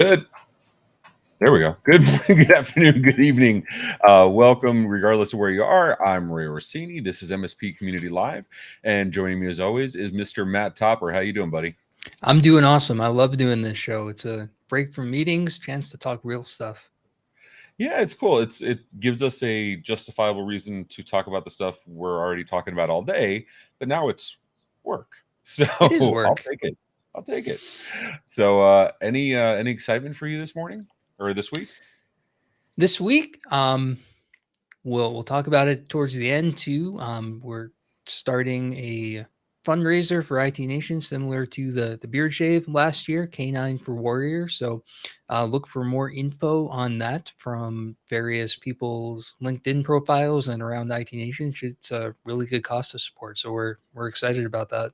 Good. There we go. Good morning, good afternoon, good evening. Welcome, regardless of where you are. I'm Ray Orsini. This is MSP Community Live, and joining me as always is Mr. Matt Topper. How you doing, buddy? I'm doing awesome. I love doing this show. It's a break from meetings, chance to talk real stuff. Yeah, it's cool. It gives us a justifiable reason to talk about the stuff we're already talking about all day, but now it's work. So It is I'll work. take it. I'll take it. So any excitement for you this morning or this week? This week, we'll talk about it towards the end too. We're starting a fundraiser for IT Nation, similar to the beard shave last year, K9 for Warrior. So look for more info on that from various people's LinkedIn profiles and around IT Nation. It's a really good cost to support. So we're excited about that.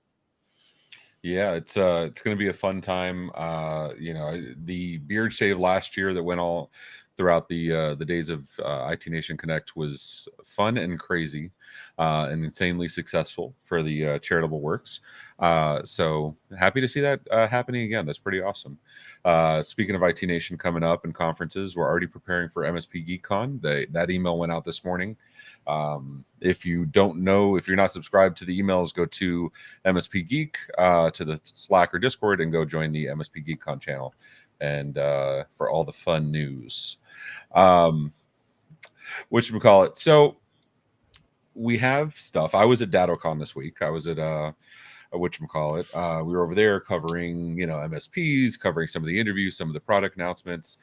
Yeah, it's going to be a fun time. The beard shave last year that went all throughout the days of IT Nation Connect was fun and crazy, and insanely successful for the charitable works. So happy to see that happening again. That's pretty awesome. Speaking of IT Nation coming up and conferences, we're already preparing for MSP GeekCon. That email went out this morning. If you don't know, if you're not subscribed to the emails, go to MSP Geek, to the Slack or Discord, and go join the MSP GeekCon channel, and for all the fun news. Which we call it. So we have stuff. I was at DattoCon this week. I was at whatchamacallit. We were over there covering, MSPs, covering some of the interviews, some of the product announcements.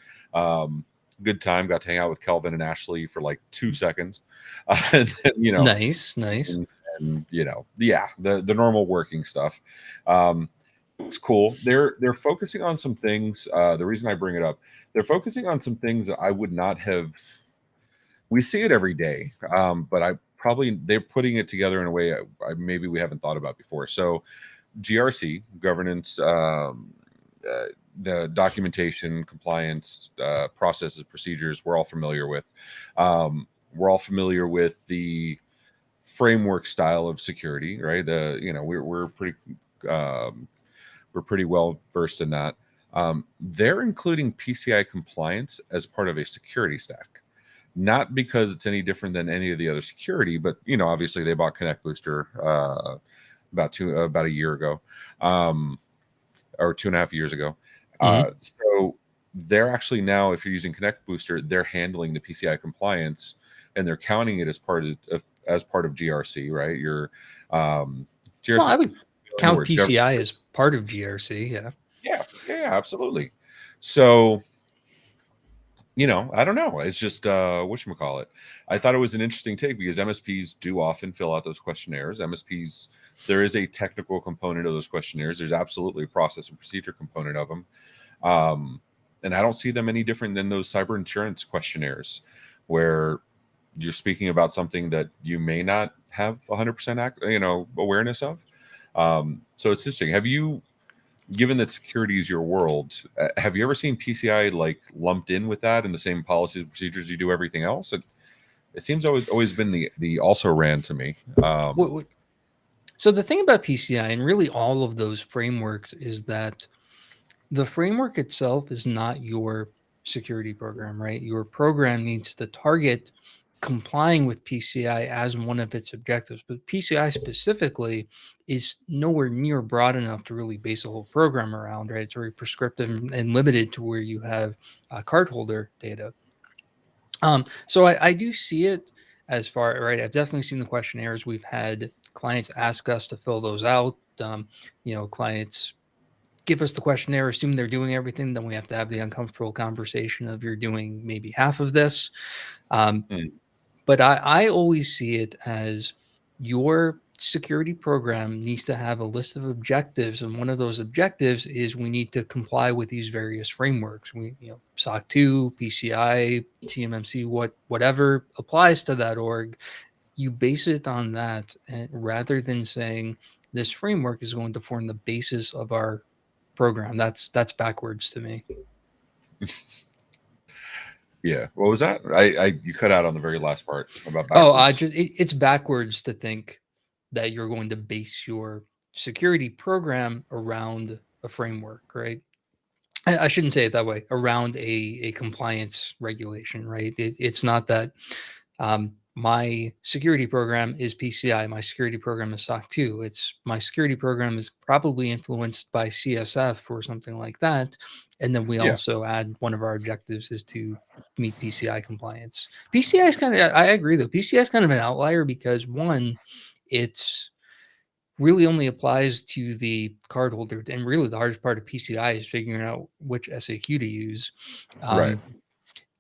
Good time. Got to hang out with Kelvin and Ashley for like 2 seconds. And then, Nice, nice. and yeah, the normal working stuff. It's cool. They're focusing on some things. The reason I bring it up, they're focusing on some things that I would not have. We see it every day, but they're putting it together in a way maybe we haven't thought about before. So GRC, governance, the documentation, compliance, processes, procedures, we're all familiar with. We're all familiar with the framework style of security, right? Um, we're pretty well versed in that. They're including PCI compliance as part of a security stack, not because it's any different than any of the other security, but obviously they bought Connect Booster about a year ago, or 2.5 years ago. Mhm. So they're actually now, if you're using Connect Booster, they're handling the PCI compliance, and they're counting it as part of GRC, right? Your Well, GRC. I would No count words. Governance. PCI as part of GRC. Yeah. Yeah, absolutely. So I don't know. It's just whatchamacallit. I thought it was an interesting take because MSPs do often fill out those questionnaires. MSPs, there is a technical component of those questionnaires. There's absolutely a process and procedure component of them. And I don't see them any different than those cyber insurance questionnaires where you're speaking about something that you may not have 100% awareness of. So it's interesting. Given that security is your world, have you ever seen PCI like lumped in with that in the same policies and procedures you do everything else? It seems always been the also ran to me. What, so the thing about PCI and really all of those frameworks is that the framework itself is not your security program, right? Your program needs to target complying with PCI as one of its objectives, but PCI specifically is nowhere near broad enough to really base a whole program around, right? It's very prescriptive and limited to where you have cardholder data. So I do see it as far right. I've definitely seen the questionnaires. We've had clients ask us to fill those out. Clients give us the questionnaire, assume they're doing everything, then we have to have the uncomfortable conversation of you're doing maybe half of this. Um, Hmm. but I always see it as your security program needs to have a list of objectives, and one of those objectives is we need to comply with these various frameworks. SOC 2, PCI, TMMC, whatever applies to that org, you base it on that, and rather than saying this framework is going to form the basis of our program. That's backwards to me. Yeah. What was that? You cut out on the very last part about Oh, I backwards. just it's backwards to think that you're going to base your security program around a framework, right? I shouldn't say it that way, around a compliance regulation, right? It's not that my security program is PCI, my security program is SOC 2. It's my security program is probably influenced by CSF or something like that. And then we Yeah. also add one of our objectives is to meet PCI compliance. PCI is kind of, I agree though, PCI is kind of an outlier because one, it's really only applies to the cardholder. And really the hardest part of PCI is figuring out which SAQ to use. Right. Um,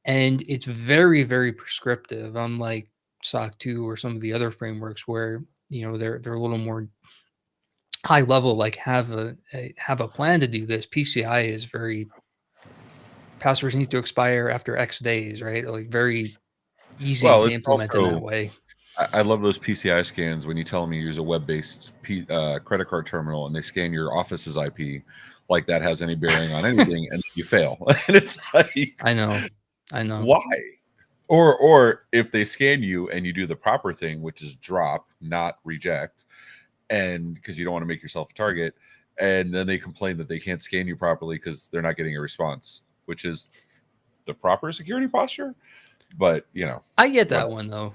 and it's very, very prescriptive, unlike SOC 2 or some of the other frameworks where, they're a little more high level, like have a plan to do this. PCI is very passwords need to expire after X days, right? Like very easy Well, to it's implement in that also way. I love those PCI scans when you tell them you use a web-based credit card terminal and they scan your office's IP, like that has any bearing on anything, and you fail. And it's like, I know. I know. why? Or if they scan you and you do the proper thing, which is drop, not reject, and because you don't want to make yourself a target, and then they complain that they can't scan you properly because they're not getting a response, which is the proper security posture. But I get that whatever. one though.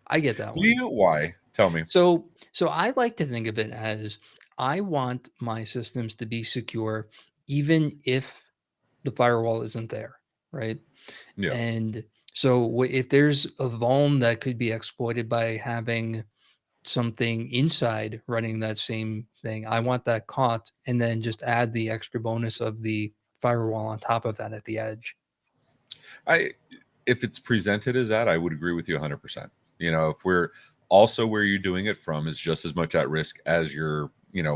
I get that Do one. you? Why? Tell me. So I like to think of it as I want my systems to be secure even if the firewall isn't there, right? Yeah. And so if there's a vuln that could be exploited by having something inside running that same thing, I want that caught and then just add the extra bonus of the firewall on top of that at the edge. I if it's presented as that, I would agree with you 100%. If we're also where you're doing it from is just as much at risk as your,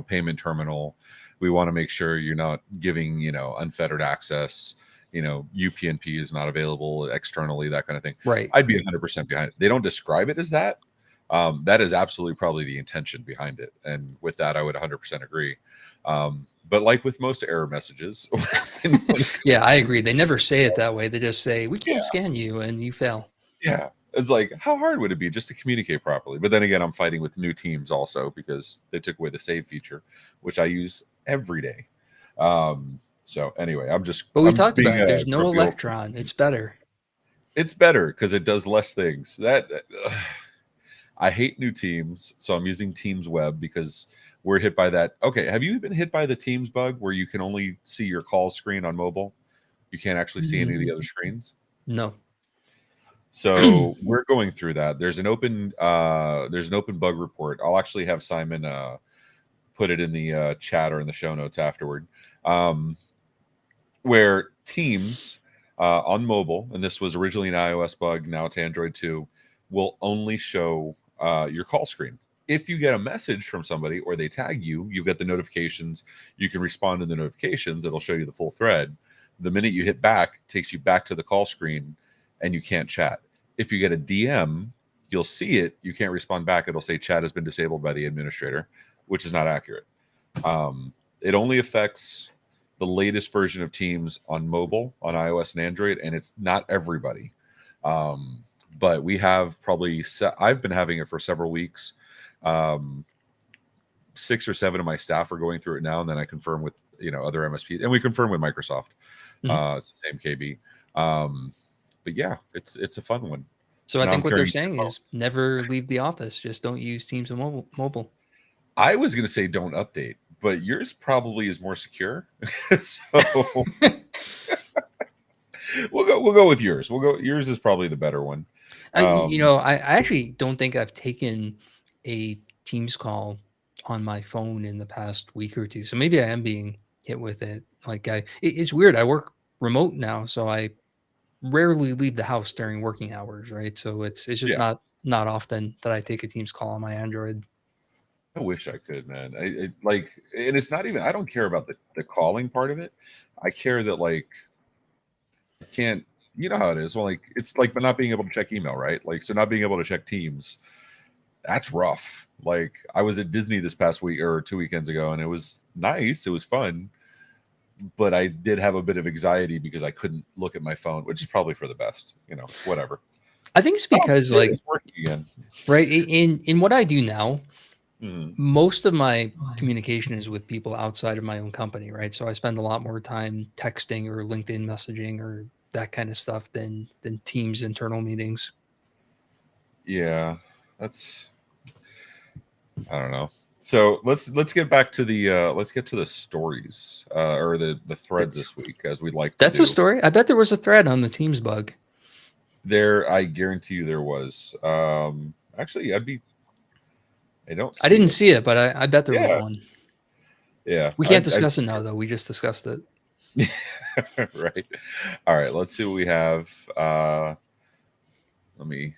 payment terminal, we want to make sure you're not giving, unfettered access, UPnP is not available externally, that kind of thing. Right. I'd be 100% behind it. They don't describe it as that. That is absolutely probably the intention behind it. And with that, I would 100% agree. But like with most error messages, Yeah, I agree. They never say it that way. They just say, we yeah, can't scan you and you fail. yeah. It's like, how hard would it be just to communicate properly? But then again, I'm fighting with new teams also because they took away the save feature, which I use every day. So anyway, But we I'm talked being about it. a There's no grumpy old. electron. It's better. It's better because it does less things. I hate new teams, so I'm using Teams Web because we're hit by that. Okay, have you been hit by the Teams bug where you can only see your call screen on mobile? You can't actually see any of the other Mm, screens. no. So we're going through that. There's an open bug report. I'll actually have Simon put it in the chat or in the show notes afterward. Where Teams on mobile, and this was originally an iOS bug, now it's Android 2, will only show your call screen. If you get a message from somebody or they tag you, you get the notifications. You can respond to the notifications. It'll show you the full thread. The minute you hit back, it takes you back to the call screen and you can't chat. If you get a DM, you'll see it. You can't respond back. It'll say chat has been disabled by the administrator, which is not accurate. It only affects the latest version of Teams on mobile, on iOS and Android, and it's not everybody. But we have I've been having it for several weeks. 6 or 7 of my staff are going through it now, and then I confirm with other MSPs, and we confirm with Microsoft. Mhm. It's the same KB. But yeah, it's a fun one. So So I now I'm think what they're carrying 2 saying phones. is never leave the office. Just don't use Teams and mobile. I was going to say don't update, but yours probably is more secure. So we'll go with yours. Yours is probably the better one. I actually don't think I've taken a Teams call on my phone in the past week or two. So maybe I am being hit with it. Like it's weird. I work remote now, so I rarely leave the house during working hours, right? So it's just Yeah, not often that I take a Teams call on my Android. I wish I could, man. And it's not even. I don't care about the calling part of it. I care that I can't. You know how it is. Well, it's like not being able to check email, right? Like so, not being able to check Teams. That's rough. Like I was at Disney this past week or 2 weekends ago, and it was nice. It was fun, but I did have a bit of anxiety because I couldn't look at my phone, which is probably for the best. Whatever. I think it's Oh, because there it like is working again. right in what I do now, Mhm. Most of my communication is with people outside of my own company, right? So I spend a lot more time texting or LinkedIn messaging or that kind of stuff than Teams internal meetings. Yeah, that's I don't know. So let's get back to the let's get to the stories or the Th- threads this week as we'd like to That's a do. story. I bet there was a thread on the Teams bug. There, I guarantee you there was. Actually, I don't I see didn't it. see it, but I bet there was Yeah, one. yeah. We can't discuss it now, though. We just discussed it. Right. All right. Let's see what we have. Let me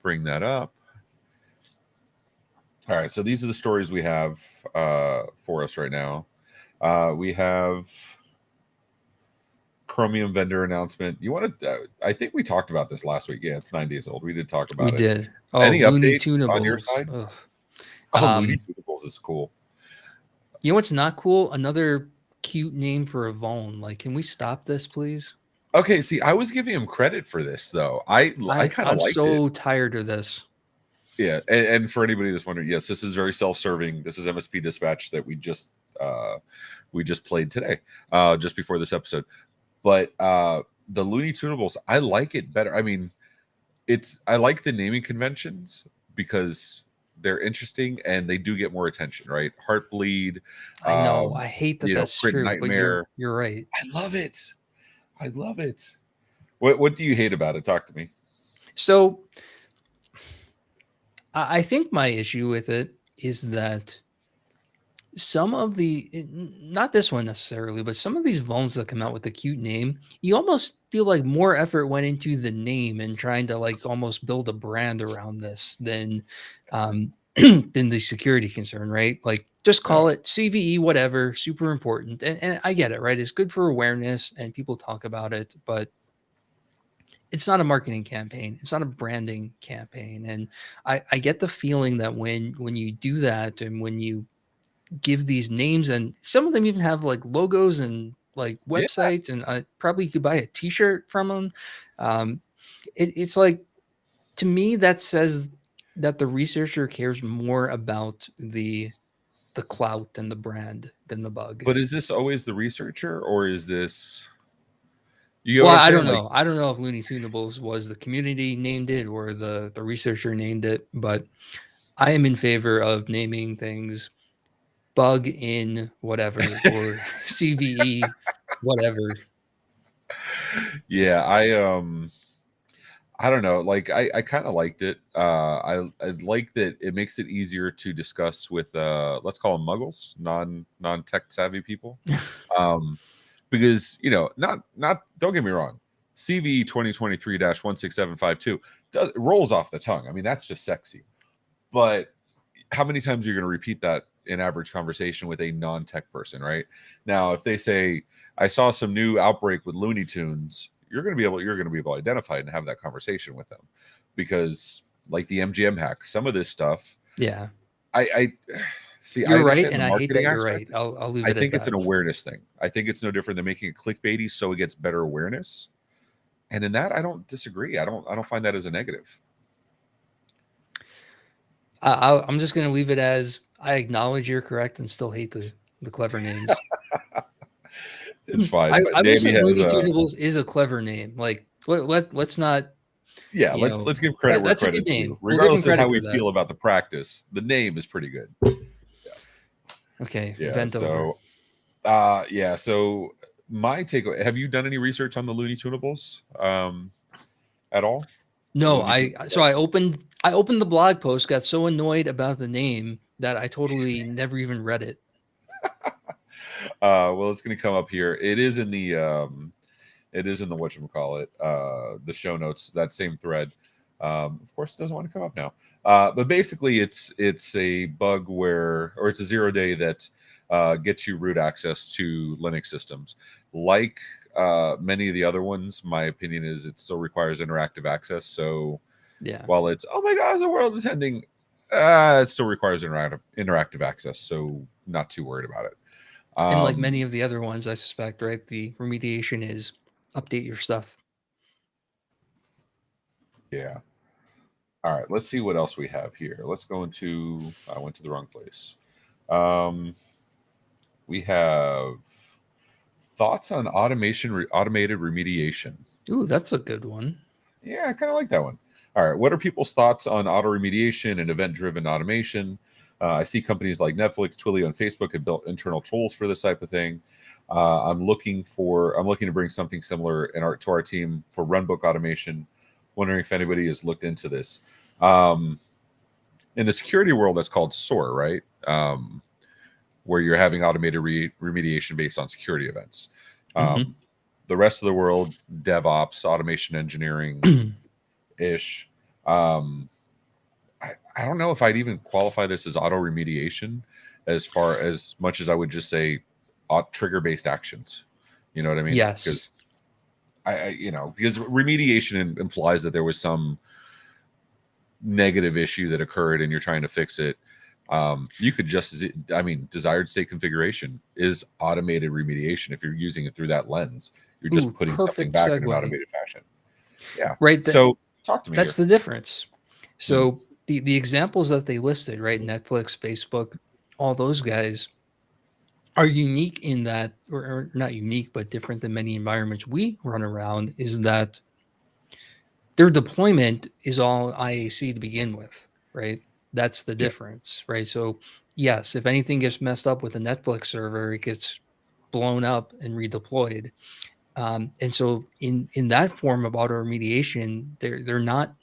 bring that up. All right. So these are the stories we have for us right now. We have Chromium vendor announcement. You want to? I think we talked about this last week. Yeah, it's 9 days old. We did talk We about it. did. Oh, Any Looney updates on your Tunables. side? Ugh. Oh, Looney Um, Tunables is cool. you know what's not cool? Another cute name for a Vone. Like, can we stop this, please? Okay, see, I was giving him credit for this though. I kind of I'm liked it. so tired of this. Yeah, and for anybody that's wondering, yes, this is very self-serving. This is MSP Dispatch that we just played today, just before this episode. But the Looney Tunables, I like it better. I mean, I like the naming conventions because they're interesting and they do get more attention, right? Heartbleed, I know. I hate that that's Print true, but you're Nightmare. you're right. I love it. I love it. What do you hate about it? Talk to me. So I think my issue with it is that some of not this one necessarily, but some of these Vones that come out with a cute name, you almost feel like more effort went into the name and trying to like almost build a brand around this than than the security concern, right? Like just Yeah. call it CVE, whatever, super important. And I get it, right? It's good for awareness and people talk about it, but it's not a marketing campaign. It's not a branding campaign. And I get the feeling that when you do that and when you give these names, and some of them even have like logos and like Yeah. websites, and I probably could buy a T-shirt from them. Um, it's like, to me that says that the researcher cares more about the clout and the brand than the bug. But is this always the researcher or is this you get Well, what I'm I saying? don't Like, know. I don't know if Looney Tunables was the community named it or the researcher named it, but I am in favor of naming things bug in whatever or CVE whatever. yeah, I don't know. Like I kind of liked it. I like that it makes it easier to discuss with let's call them muggles, non tech savvy people. Um because, not don't get me wrong. CV 2023-16752 rolls off the tongue. I mean, that's just sexy. But how many times are you going to repeat that in average conversation with a non-tech person, right? Now, if they say, "I saw some new outbreak with Looney Tunes," you're going to be able to identify it and have that conversation with them, because like the MGM hack, some of this stuff, Yeah. I see. I You're right, understand the and I hate marketing that you're right. aspect. I'll leave I it at think it's that. an awareness thing. I think it's no different than making it clickbaity so it gets better awareness. And in that, I don't disagree. I don't find that as a negative. I'm just gonna leave it as I acknowledge you're correct and still hate the clever names. It's fine. I will Danny say has Looney a Tunables is a clever name. Like let's not, Yeah, let's give credit where that's a good credit's due. name. We'll give him Regardless of how credit for we that. feel about the practice, the name is pretty good. Okay, Yeah. vent over. So my takeaway, have you done any research on the Looney Tunables at all? The No, Looney Tunes so I opened the blog post, got so annoyed about the name that I totally never even read it. well, it's gonna come up here. It is in the whatchamacallit, the show notes, that same thread. Of course, it doesn't want to come up now. But basically, it's a bug or it's a 0 day that gets you root access to Linux systems. Like many of the other ones, my opinion is it still requires interactive access. So Yeah. while it's, oh my gosh, the world is ending, it still requires interactive access. So not too worried about it. And like Um, many of the other ones, I suspect, right? The remediation is update your stuff. yeah. All right, let's see what else we have here. Let's go into. I went to the wrong place. Um, we have thoughts on automated remediation. Ooh, that's a good one. Yeah, I kind of like that one. All right, what are people's thoughts on auto remediation and event-driven automation? I see companies like Netflix, Twilio, and Facebook have built internal tools for this type of thing. I'm looking to bring something similar to our team for runbook automation. Wondering if anybody has looked into this. Um, in the security world, that's called SOAR, right? Where you're having automated remediation based on security events. Hmm. Um, the rest of the world, DevOps, automation engineering ish. Um, I don't know if I'd even qualify this as auto remediation as far as much as I would just say trigger based actions. You know what I mean? Because Yes. because remediation implies that there was some negative issue that occurred and you're trying to fix it. You could desired state configuration is automated remediation if you're using it through that lens. You're just Ooh, putting something perfect back in an segue. automated fashion. Yeah. Right. So talk to me That's here. the difference. Hmm. So the examples that they listed, right? Netflix, Facebook, all those guys are unique in that, or not unique, but different than many environments we run around, is that their deployment is all IAC to begin with, right? That's the Yeah. difference, right? So, yes, if anything gets messed up with a Netflix server, it gets blown up and redeployed. And so, in that form of auto remediation, they're not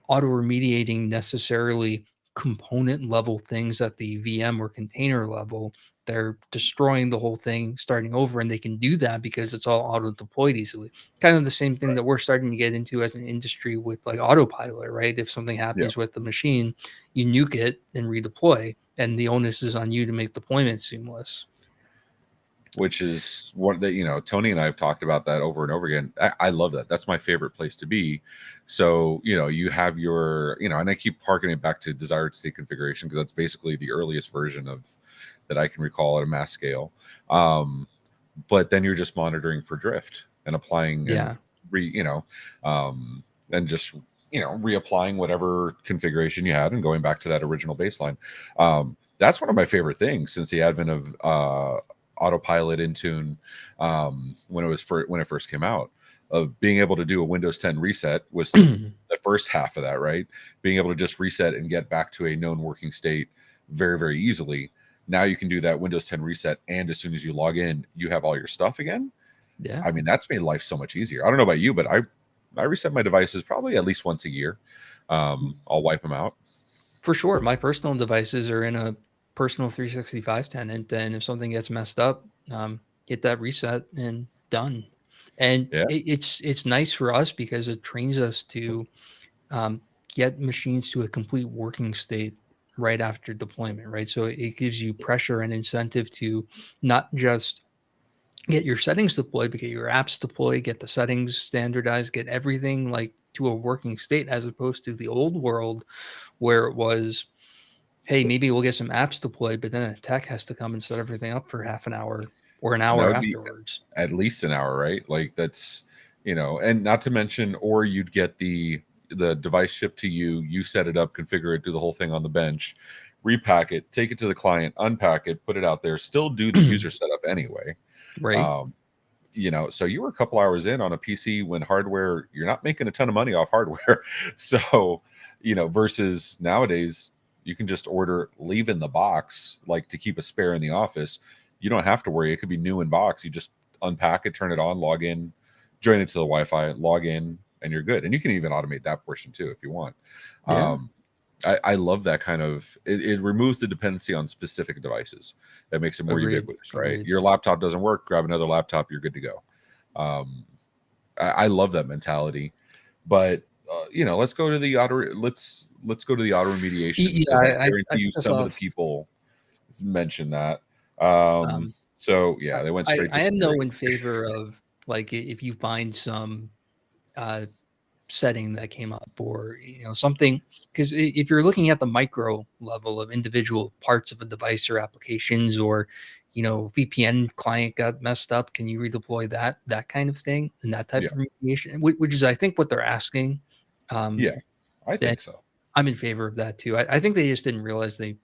auto remediating necessarily component level things at the VM or container level. They're destroying the whole thing, starting over, and they can do that because it's all auto deployed easily. Kind of the same thing Right. that we're starting to get into as an industry with like autopilot, right? If something Yeah. happens with the machine, you nuke it and redeploy, and the onus is on you to make deployment seamless. Which is what that Tony and I have talked about that over and over again. I love that. That's my favorite place to be. So you have your and I keep harkening it back to desired state configuration because that's basically the earliest version of that I can recall at a mass scale. But then you're just monitoring for drift and applying and Yeah. re and just reapplying whatever configuration you had and going back to that original baseline. That's one of my favorite things since the advent of autopilot Intune when it first came out. Of being able to do a Windows 10 reset was the first half of that, right? Being able to just reset and get back to a known working state very, very easily. Now you can do that Windows 10 reset, and as soon as you log in, you have all your stuff again. Yeah. I mean, that's made life so much easier. I don't know about you, but I reset my devices probably at least once a year. I'll wipe them out. For sure. My personal devices are in a personal 365 tenant, and if something gets messed up, get that reset and done. And Yeah, it's nice for us because it trains us to um, get machines to a complete working state right after deployment, right? So it gives you pressure and incentive to not just get your settings deployed, but get your apps deployed, get the settings standardized, get everything like to a working state, as opposed to the old world where it was, hey, maybe we'll get some apps deployed, but then a tech has to come and set everything up for half an hour or an and that hour would be afterwards. at least an hour, right? Like that's and not to mention, or you'd get the device shipped to you, you set it up, configure it, do the whole thing on the bench, repack it, take it to the client, unpack it, put it out there, still do the user setup anyway. Right? Um, so you were a couple hours in on a PC when hardware, you're not making a ton of money off hardware. So, versus nowadays, you can just order, leave in the box, like to keep a spare in the office. You don't have to worry. It could be new in box. You just unpack it, turn it on, log in, join it to the Wi-Fi, log in, and you're good. And you can even automate that portion too if you want. Yeah. Um, I love that kind of it removes the dependency on specific devices. That makes it more Agreed. ubiquitous, right? Agreed. Your laptop doesn't work, grab another laptop, you're good to go. Um, I love that mentality. But let's go to the let's go to the auto remediation Yeah, because I I guarantee you took us some of the off. people mentioned that. Um, So yeah, they went straight I to am though security. in favor of like if you find some uh, setting that came up or something, because if you're looking at the micro level of individual parts of a device or applications, or VPN client got messed up, can you redeploy that kind of thing, and that type Yeah, of remediation, which is I think what they're asking. um yeah, I then think so. I'm in favor of that too. I think they just didn't realize they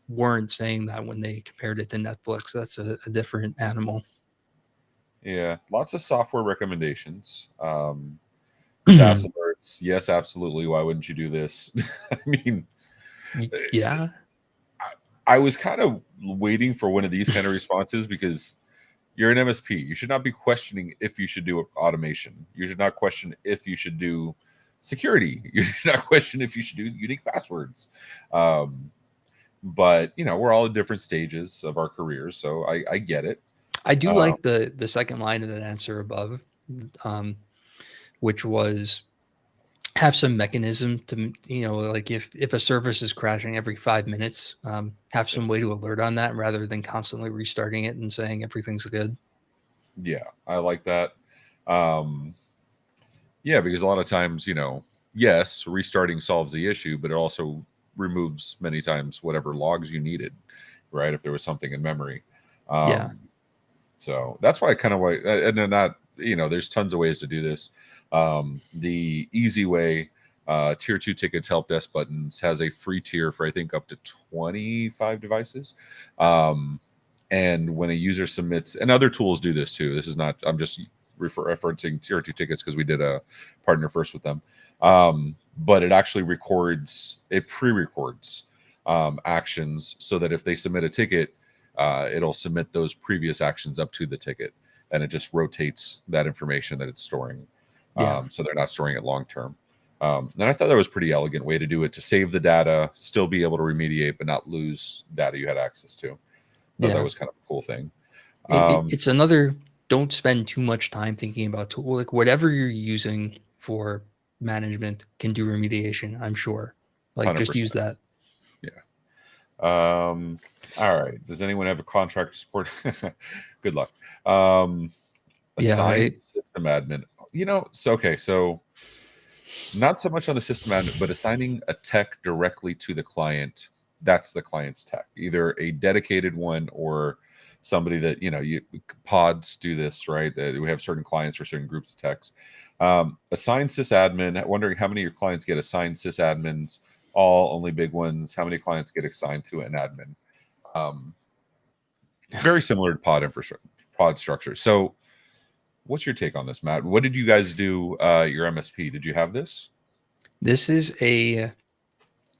weren't saying that when they compared it to Netflix. That's a different animal. Yeah, lots of software recommendations. SaaS alerts, yes, absolutely. Why wouldn't you do this? I mean, Yeah. I was kind of waiting for one of these kind of responses because you're an MSP. You should not be questioning if you should do automation. You should not question if you should do security. You should not question if you should do unique passwords. Um, but we're all at different stages of our careers, so I get it. I do Um, like the second line of that answer above, um, which was have some mechanism to, like if a service is crashing every 5 minutes, have some way to alert on that rather than constantly restarting it and saying everything's good. yeah, I like that. Um, yeah, because a lot of times, yes, restarting solves the issue, but it also removes many times whatever logs you needed, right? If there was something in memory. Yeah. Um, so that's why I kind of like, and then not, there's tons of ways to do this. The easy way, tier 2 tickets help desk buttons has a free tier for I think up to 25 devices. And when a user submits, and other tools do this too. This is not, I'm just referencing tier 2 tickets because we did a partner first with them. But it actually pre-records actions so that if they submit a ticket, it'll submit those previous actions up to the ticket, and it just rotates that information that it's storing. Yeah. So they're not storing it long term. And I thought that was a pretty elegant way to do it, to save the data, still be able to remediate, but not lose data you had access to. Thought that Yeah. was kind of a cool thing. It's another, don't spend too much time thinking about tool. Like whatever you're using for management can do remediation, I'm sure. Like just 100%. use that. Yeah. All right. Does anyone have a contract support? Good luck. Yeah, Assign right. system admin. So not so much on the system admin, but assigning a tech directly to the client. That's the client's tech, either a dedicated one or somebody that pods do this, right? That we have certain clients for certain groups of techs. Assign sysadmin. Wondering how many of your clients get assigned sysadmins. All, only big ones. How many clients get assigned to an admin? Very similar to pod structure. So what's your take on this, Matt? What did you guys do, your MSP? Did you have this? This is a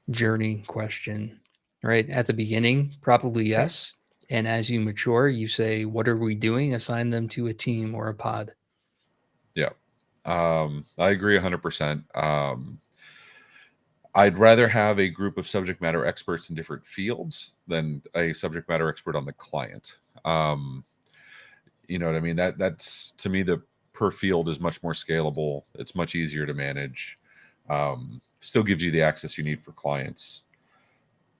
journey question, right? At the beginning, probably Okay. yes. And as you mature, you say, what are we doing? Assign them to a team or a pod. Yeah. I agree 100%. I'd rather have a group of subject matter experts in different fields than a subject matter expert on the client. You know what I mean? That's to me, the per field is much more scalable. It's much easier to manage. Still gives you the access you need for clients.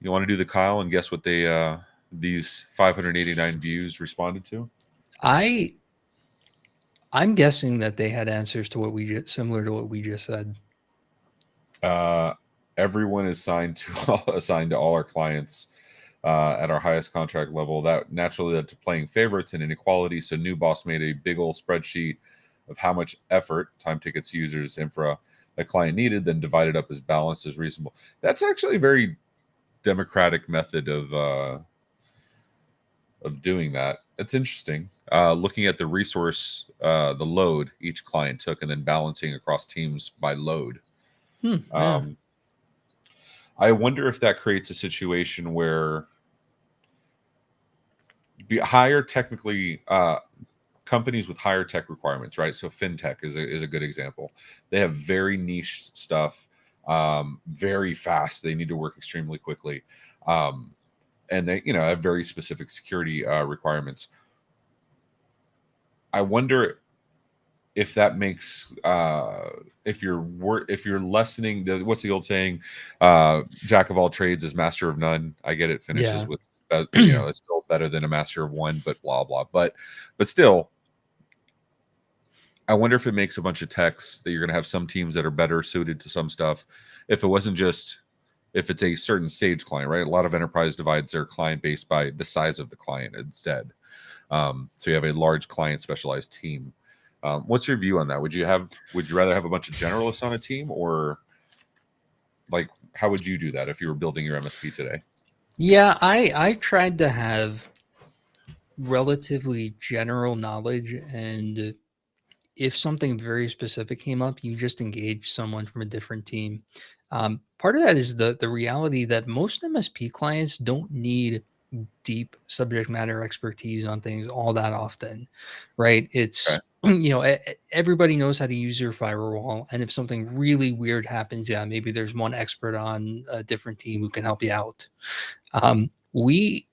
You want to do the Kyle and guess what these 589 views responded to? I I'm guessing that they had answers to what we just similar to what we just said. Uh, Everyone is assigned to all our clients at our highest contract level. That naturally led to playing favorites and inequality. So new boss made a big old spreadsheet of how much effort, time, tickets, users, infra a client needed, then divided up as balanced as reasonable. That's actually a very democratic method of doing that. It's interesting. Looking at the resource, the load each client took, and then balancing across teams by load. Yeah. Um, I wonder if that creates a situation where higher technically companies with higher tech requirements, right? So fintech is a good example. They have very niche stuff, very fast. They need to work extremely quickly, and they have very specific security requirements. I wonder if that makes if you're lessening what's the old saying, jack of all trades is master of none. I get it finishes Yeah. with it's still better than a master of one, but blah blah. But still, I wonder if it makes a bunch of techs that you're going to have some teams that are better suited to some stuff. If it wasn't just if it's a certain stage client, right? A lot of enterprise divides their client base by the size of the client instead. So you have a large client specialized team. What's your view on that? Would you rather have a bunch of generalists on a team, or Like, how would you do that if you were building your MSP today? Yeah, I tried to have relatively general knowledge, and if something very specific came up, you just engage someone from a different team. Part of that is the reality that most MSP clients don't need deep subject matter expertise on things all that often, right? Okay. It's everybody knows how to use your firewall, and if something really weird happens, yeah, maybe there's one expert on a different team who can help you out. We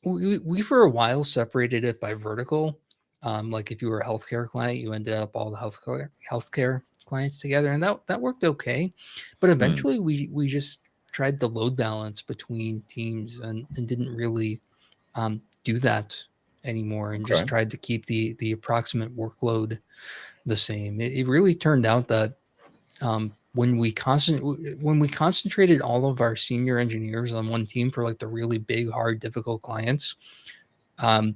we for a while separated it by vertical. Like if you were a healthcare client, you ended up all the healthcare clients together, and that worked okay. But Hmm. eventually, we just tried the load balance between teams and didn't really do that anymore, and just Okay. tried to keep the approximate workload the same. It really turned out that when we concentrated all of our senior engineers on one team for like the really big, hard, difficult clients, um,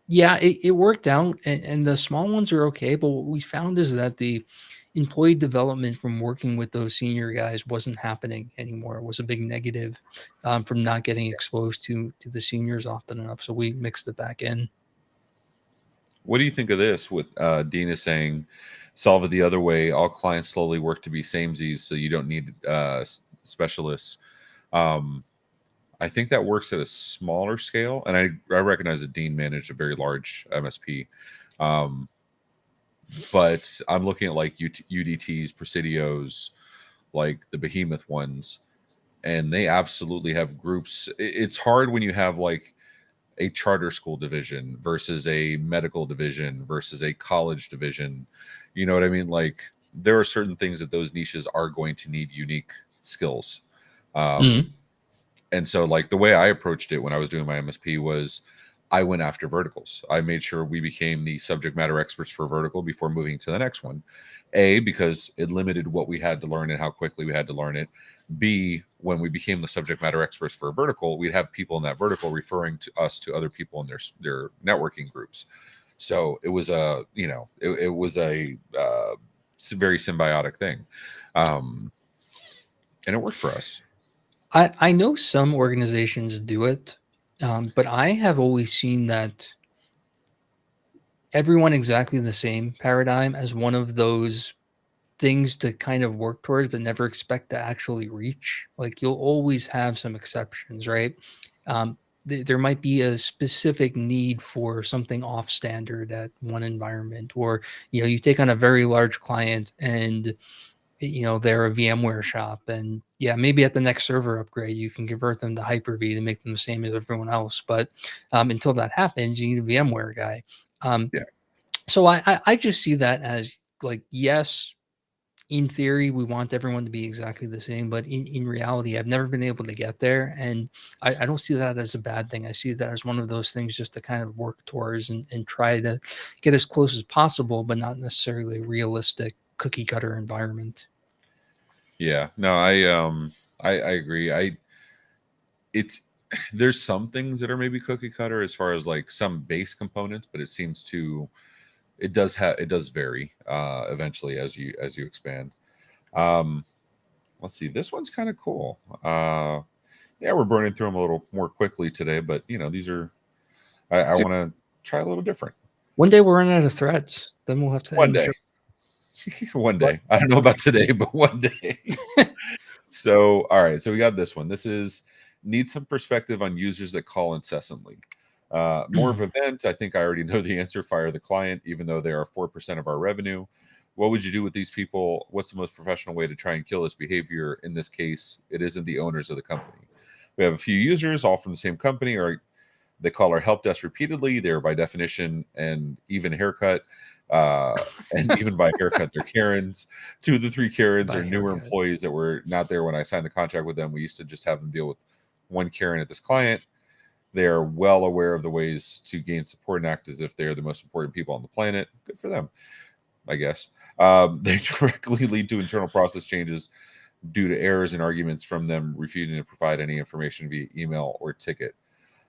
yeah, it worked out, and the small ones are okay. But what we found is that the employee development from working with those senior guys wasn't happening anymore. It was a big negative from not getting exposed to the seniors often enough. So we mixed it back in. What do you think of this? With Dina saying, "Solve it the other way. All clients slowly work to be samesies, so you don't need specialists." Um, I think that works at a smaller scale, and I recognize that Dean managed a very large MSP, um, but I'm looking at like UDTs, Presidios, like the behemoth ones, and they absolutely have groups. It's hard when you have like a charter school division versus a medical division versus a college division. You know what I mean? Like there are certain things that those niches are going to need unique skills. Um, Mhm. and so like the way I approached it when I was doing my MSP was I went after verticals. I made sure we became the subject matter experts for vertical before moving to the next one. A, because it limited what we had to learn and how quickly we had to learn it. B, when we became the subject matter experts for a vertical, we'd have people in that vertical referring to us to other people in their networking groups. So it was a, it was a very symbiotic thing. Um, and it worked for us. I know some organizations do it, but I have always seen that everyone exactly the same paradigm as one of those things to kind of work towards, but never expect to actually reach. Like you'll always have some exceptions, right? Um, there might be a specific need for something off standard at one environment, or you take on a very large client and they're a VMware shop, and yeah, maybe at the next server upgrade you can convert them to Hyper-V to make them the same as everyone else. But until that happens, you need a VMware guy. Um, Yeah. so I just see that as like, yes, in theory, we want everyone to be exactly the same, but in reality, I've never been able to get there. And I don't see that as a bad thing. I see that as one of those things just to kind of work towards and try to get as close as possible, but not necessarily a realistic cookie cutter environment. Yeah. No, I agree. It's there's some things that are maybe cookie cutter as far as like some base components, but it seems to it does vary eventually as you expand. Um let's see, this one's kind of cool. Yeah, we're burning through them a little more quickly today, but these are I So want to try a little different. one day we'll run out of threads. Then we'll have to One end the day. show. One But day. I don't know about today, but one day. So, all right. So we got this one. This is need some perspective on users that call incessantly. More of a vent. I think I already know the answer. Fire the client, even though they are 4% of our revenue. What would you do with these people? What's the most professional way to try and kill this behavior? In this case, it isn't the owners of the company. We have a few users, all from the same company, or they call our help desk repeatedly. They're by definition and even haircut. And even by haircut, they're Karens. Two of the three Karens by are newer haircut. employees that were not there when I signed the contract with them. We used to just have them deal with one Karen at this client. They are well aware of the ways to gain support and act as if they are the most important people on the planet. Good for them, I guess. They directly lead to internal process changes due to errors and arguments from them refusing to provide any information via email or ticket.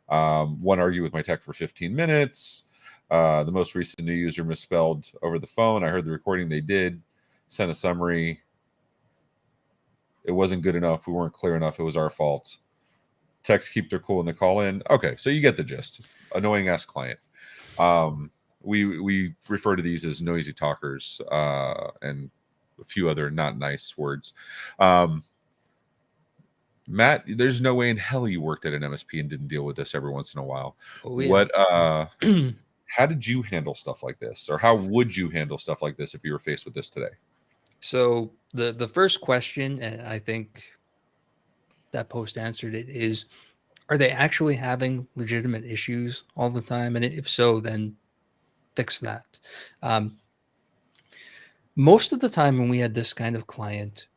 One argued with my tech for 15 minutes. The most recent new user misspelled over the phone. I heard the recording they did, sent a summary. It wasn't good enough. We weren't clear enough. It was our fault. Techs keep their cool and they call in. Okay, so you get the gist. Annoying ass client. We refer to these as noisy talkers and a few other not nice words. Matt, there's no way in hell you worked at an MSP and didn't deal with this every once in a while. Oh yeah. What how did you handle stuff like this, or how would you handle stuff like this if you were faced with this today? So the first question, and I think that post answered it, is are they actually having legitimate issues all the time? And if so, then fix that. Um, most of the time when we had this kind of client,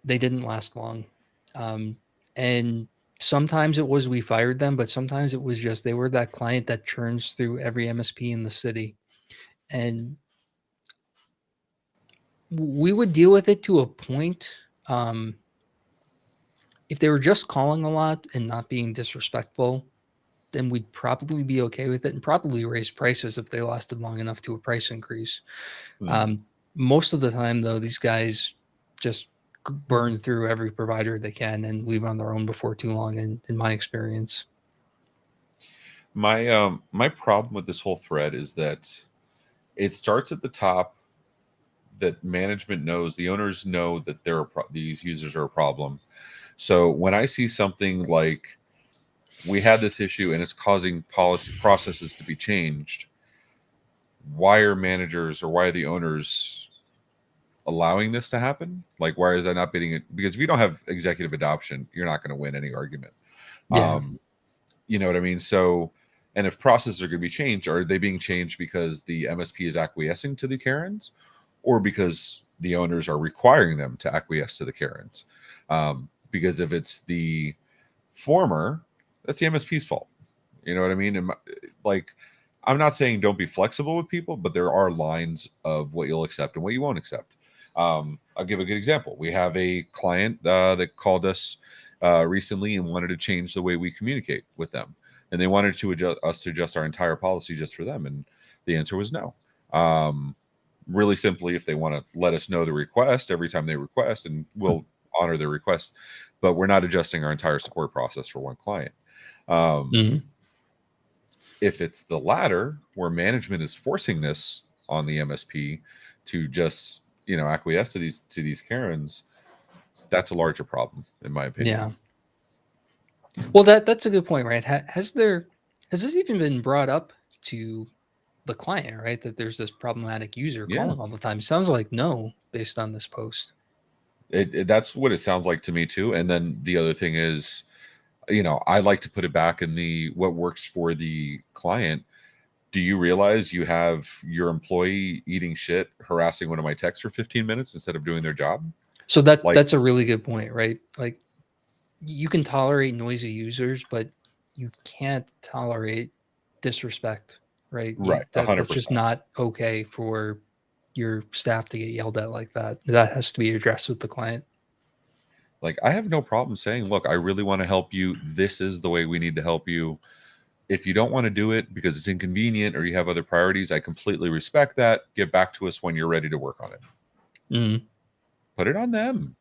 they didn't last long. And sometimes it was we fired them, but sometimes it was just they were that client that churns through every MSP in the city. And we would deal with it to a point. If they were just calling a lot and not being disrespectful, then we'd probably be okay with it and probably raise prices if they lasted long enough to a price increase. Hmm. Most of the time, though, these guys just burn through every provider they can and leave on their own before too long, in my experience. My problem with this whole thread is that it starts at the top, that management knows, the owners know that these users are a problem. So when I see something like we had this issue and it's causing policy processes to be changed, why are managers or why are the owners allowing this to happen? Like, why is that not being it? Because if you don't have executive adoption, you're not going to win any argument. Yeah. Um, you know what I mean? So, and if processes are going to be changed, are they being changed because the MSP is acquiescing to the Karens, or because the owners are requiring them to acquiesce to the Karens? Because if it's the former, that's the MSP's fault. You know what I mean? Like, I'm not saying don't be flexible with people, but there are lines of what you'll accept and what you won't accept. I'll give a good example. We have a client that called us recently and wanted to change the way we communicate with them, and they wanted to adjust our entire policy just for them, and the answer was no. Really simply, if they want to let us know the request every time they request, and we'll honor their request, but we're not adjusting our entire support process for one client. Um, Mhm. if it's the latter, where management is forcing this on the MSP to just acquiesce to these Karens, that's a larger problem, in my opinion. Yeah. Well, that's a good point, right? Has this even been brought up to the client, right? That there's this problematic user Yeah, calling all the time. Sounds like no, based on this post. that's what it sounds like to me too. And then the other thing is, I like to put it back in the what works for the client. Do you realize you have your employee eating shit, harassing one of my techs for 15 minutes instead of doing their job? So Like, that's a really good point, right? Like you can tolerate noisy users, but you can't tolerate disrespect, right? right, That's just 100%. not okay for your staff to get yelled at like that. That has to be addressed with the client. Like, I have no problem saying, look, I really want to help you. This is the way we need to help you. If you don't want to do it because it's inconvenient or you have other priorities, I completely respect that. Get back to us when you're ready to work on it. Mhm. Put it on them.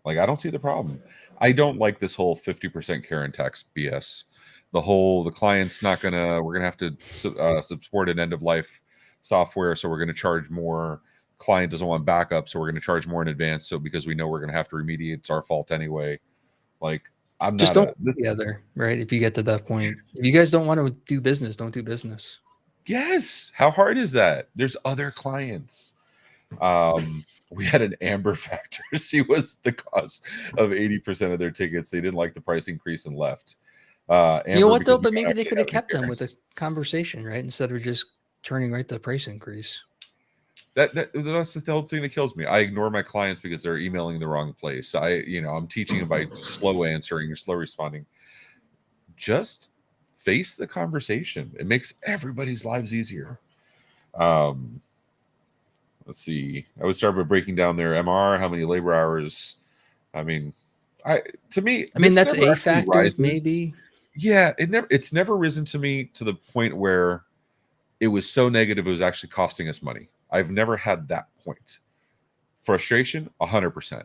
Like, I don't see the problem. I don't like this whole 50% Karen tax BS. The client's not gonna, we're gonna have to support an end of life software, so we're gonna charge more. Client doesn't want backup, so we're gonna charge more in advance. So because we know we're gonna have to remediate, it's our fault anyway. Like, I'm Just not don't a work together, right? If you get to that point, if you guys don't want to do business, don't do business. yes. How hard is that? There's other clients. We had an Amber Factor. She was the cause of 80% of their tickets. They didn't like the price increase and left. You know Amber, what though? because we But don't maybe they actually could have have any kept them with a Karens. conversation, right? Instead of just turning right to the price increase. That's the whole thing that kills me. I ignore my clients because they're emailing the wrong place. I'm teaching them by slow answering or slow responding. Just face the conversation. It makes everybody's lives easier. Um, let's see. I would start by breaking down their MR, how many labor hours. I mean, I to me I mean, this that's never a actually factor, rises. maybe. Yeah, it's never risen to me to the point where it was so negative it was actually costing us money. I've never had that point. Frustration, 100%.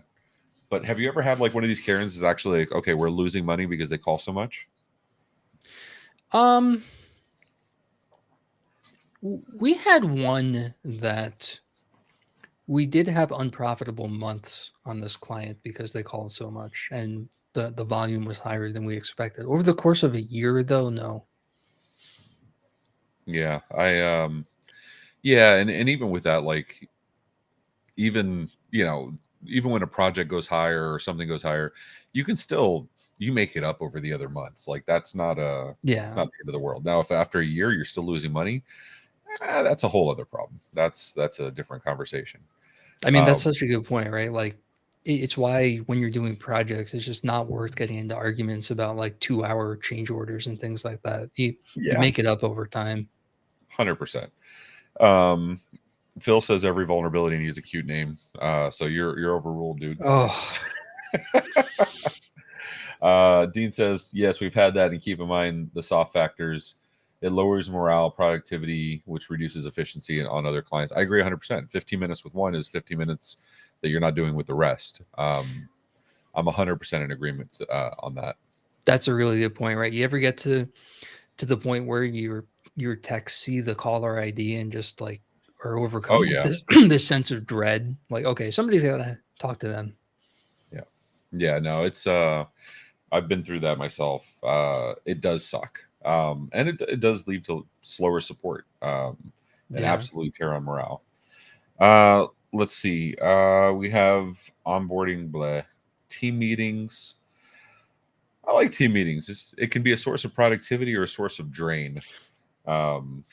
But have you ever had like one of these Karens is actually like, okay, we're losing money because they call so much? Um, we had one that we did have unprofitable months on this client because they called so much and the volume was higher than we expected. Over the course of a year though, no. Yeah, yeah, and even with that, like even even when a project goes higher or something goes higher, you can still you make it up over the other months. Like it's Yeah. not the end of the world. Now, if after a year you're still losing money, that's a whole other problem. That's a different conversation. I mean, that's Um, such a good point, right? Like it's why when you're doing projects, it's just not worth getting into arguments about like 2-hour change orders and things like that. You yeah, make it up over time. 100%. Um, Phil says every vulnerability needs a cute name. So you're overruled, dude. Oh, Dean says, yes, we've had that, and keep in mind the soft factors. It lowers morale, productivity, which reduces efficiency on other clients. I agree 100%. 15 minutes with one is 15 minutes that you're not doing with the rest. I'm 100% in agreement on that. that's a really good point, right? You ever get to the point where your techs see the caller ID and just like are Oh, overcome with yeah. this this sense of dread? Like, okay, somebody's gotta talk to them. Yeah. Yeah. No, I've been through that myself. It does suck. And it does lead to slower support and Yeah. absolutely tear on morale. Let's see. We have onboarding, blah, team meetings. I like team meetings. It can be a source of productivity or a source of drain. Um,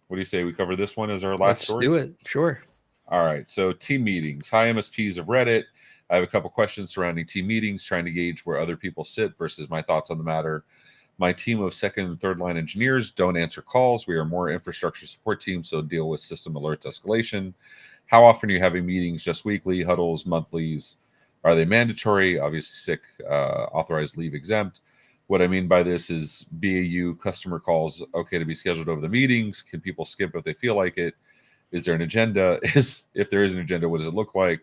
what do you say? We cover this one as our last Let's story. do it. Sure. All right. So team meetings. Hi, MSPs of Reddit. I have a couple questions surrounding team meetings, trying to gauge where other people sit versus my thoughts on the matter. My team of second and third line engineers don't answer calls. We are more infrastructure support team, so deal with system alerts escalation. How often are you having meetings? Just weekly, huddles, monthlies? Are they mandatory? Obviously, sick, authorized leave exempt. What I mean by this is BAU customer calls okay to be scheduled over the meetings. Can people skip if they feel like it? Is there an agenda? Is if there is an agenda, what does it look like?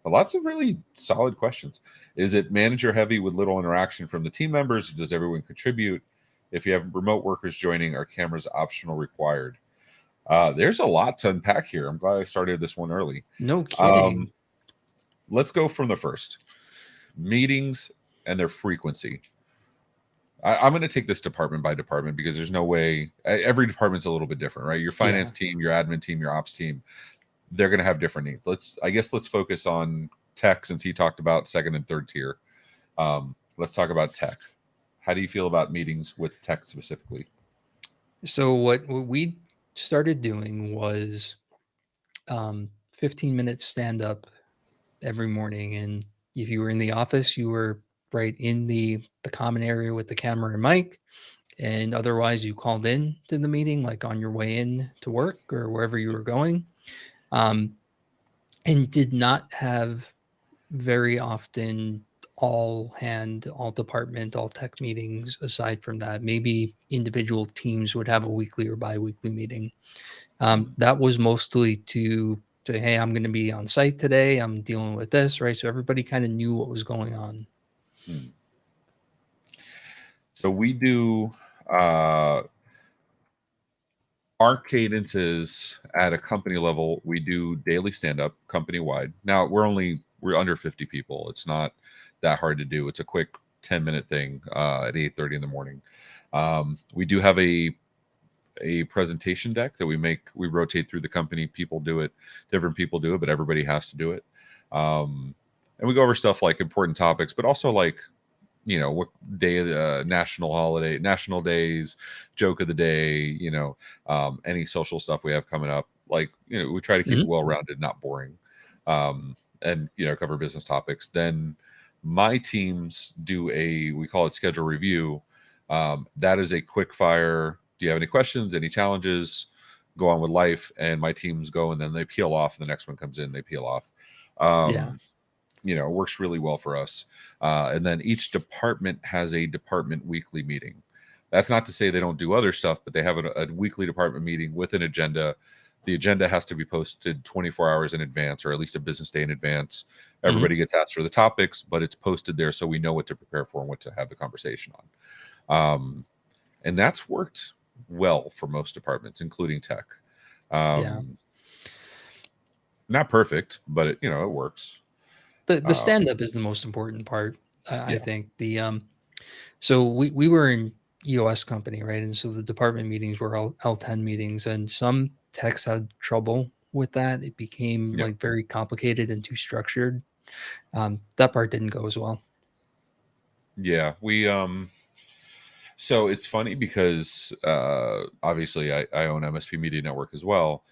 Lots of really solid questions. Is it manager heavy with little interaction from the team members? Does everyone contribute? If you have remote workers joining, are cameras optional required? There's a lot to unpack here. I'm glad I started this one early. No Um, kidding. let's go from the first meetings and their frequency. I'm going to take this department by department because there's no way every department's a little bit different, right? Your finance Yeah. team, your admin team, your ops team, they're going to have different needs. Let's focus on tech since he talked about second and third tier. Let's talk about tech. How do you feel about meetings with tech specifically? So what we started doing was 15 minutes stand up every morning, and if you were in the office, you were right in the common area with the camera and mic, and otherwise you called in to the meeting like on your way in to work or wherever you were going, um, and did not have very often all hand, all department, all tech meetings. Aside from that, maybe individual teams would have a weekly or bi-weekly meeting. Hmm. That was mostly to say, hey, I'm going to be on site today, I'm dealing with this, right? So everybody kind of knew what was going on. Hmm. So we do uh, our cadences at a company level. We do daily stand up company wide. Now we're under 50 people. It's not that hard to do. It's a quick 10-minute thing at 8:30 in the morning. We do have a presentation deck that we rotate through the company. People do it, different people do it, but everybody has to do it. And we go over stuff like important topics, but also like what day of the national holiday, national days, joke of the day, any social stuff we have coming up. Like we try to keep it Mhm. well rounded, not boring, and cover business topics. Then my teams do we call it schedule review. That is a quick fire. Do you have any questions, any challenges? Go on with life, and my teams go, and then they peel off, and the next one comes in, they peel off. Yeah. Um, it works really well for us. And then each department has a department weekly meeting. That's not to say they don't do other stuff, but they have a weekly department meeting with an agenda The agenda has to be posted 24 hours in advance, or at least a business day in advance. Mhm. Everybody gets asked for the topics, but it's posted there so we know what to prepare for and what to have the conversation on. And that's worked well for most departments, including tech. Yeah. Um, Not perfect, but it works. The Uh, stand up is the most important part, I yeah, think. So we were in EOS company, right? And so the department meetings were all L10 meetings, and some techs had trouble with that. It became yeah, like very complicated and too structured. That part didn't go as well. yeah. So it's funny because obviously I own MSP Media Network as well.